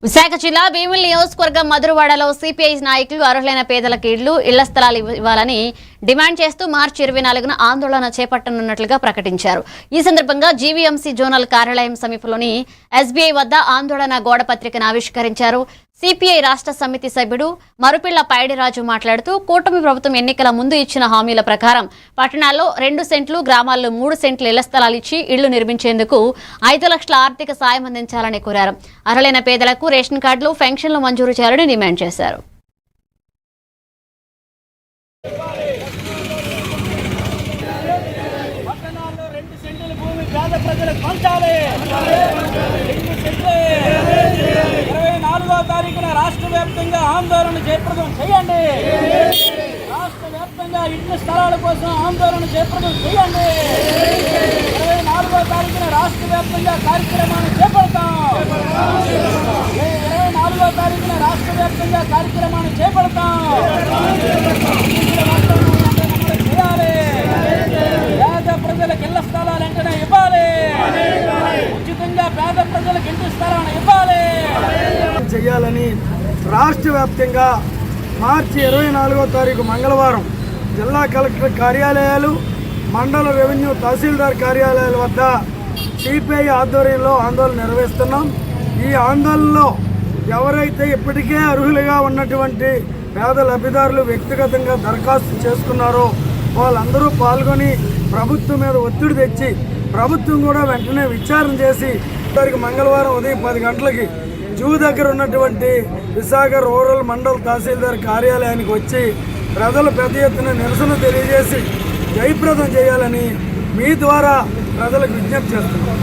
విశాఖ జిల్లా భీమిలి నియోజకవర్గం మధురవాడలో సిపిఐ నాయకులు అర్హులైన పేదలకు ఇళ్ల స్థలాలు ఇవ్వాలని డిమాండ్ చేస్తూ మార్చి 24న ఆందోళన చేపట్టనున్నట్లుగా ప్రకటించారు. ఈ సందర్భంగా జీవీఎంసీ జోనల్ కార్యాలయం సమీపంలోని ఎస్బీఐ వద్ద ఆందోళన గోడ పత్రికను ఆవిష్కరించారు. సిపిఐ రాష్ట్ర సమితి సభ్యుడు మరుపిళ్ల పైడిరాజు మాట్లాడుతూ కూటమి ప్రభుత్వం ఎన్నికల ముందు ఇచ్చిన హామీల ప్రకారం పట్టణాల్లో 2 సెంట్లు, గ్రామాల్లో 3 సెంట్లు ఇళ్ల స్థలాలు ఇచ్చి ఇళ్లు నిర్మించేందుకు 5 లక్షల ఆర్థిక సాయం అందించాలని కోరారు. అర్హులైన పేదలకు రేషన్ కార్డులు, పెన్షన్లు మంజూరు చేయాలని డిమాండ్ చేశారు. రాష్ట్ర వ్యాప్తంగా ఆందోళన జయప్రదం చేయండి. రాష్ట్ర వ్యాప్తంగా ఇళ్ల స్థలాల కోసం ఆందోళన జయప్రదం చేయండి. 24వ తారీఖున రాష్ట్ర వ్యాప్తంగా కార్యక్రమాన్ని చేపడతాం. 24వ తారీఖున రాష్ట్ర వ్యాప్తంగా కార్యక్రమాన్ని చేపడతాం. చేయాలి. పేద ప్రజలకు ఇళ్ల స్థలాలు వెంటనే ఇవ్వాలి. ఉచితంగా పేద ప్రజలకు ఇంటి స్థలాన్ని ఇవ్వాలి చేయాలని రాష్ట్ర వ్యాప్తంగా మార్చి 24వ తారీఖు మంగళవారం జిల్లా కలెక్టర్ కార్యాలయాలు, మండల రెవెన్యూ తహసీల్దార్ కార్యాలయాల వద్ద సిపిఐ ఆధ్వర్యంలో ఆందోళన నిర్వహిస్తున్నాం. ఈ ఆందోళనలో ఎవరైతే ఇప్పటికే అర్హులుగా ఉన్నటువంటి పేద లబ్ధిదారులు వ్యక్తిగతంగా దరఖాస్తు చేసుకున్నారో వాళ్ళందరూ పాల్గొని ప్రభుత్వం మీద ఒత్తిడి తెచ్చి ప్రభుత్వం కూడా వెంటనే విచారణ చేసి మంగళవారం ఉదయం 10 గంటలకి జూ దగ్గర ఉన్నటువంటి విశాఖ రూరల్ మండల తహసీల్దార్ కార్యాలయానికి వచ్చి ప్రజలు పెద్ద ఎత్తున నిరసన తెలియజేసి జయప్రదం చేయాలని మీ ద్వారా ప్రజలకు విజ్ఞప్తి చేస్తున్నాం.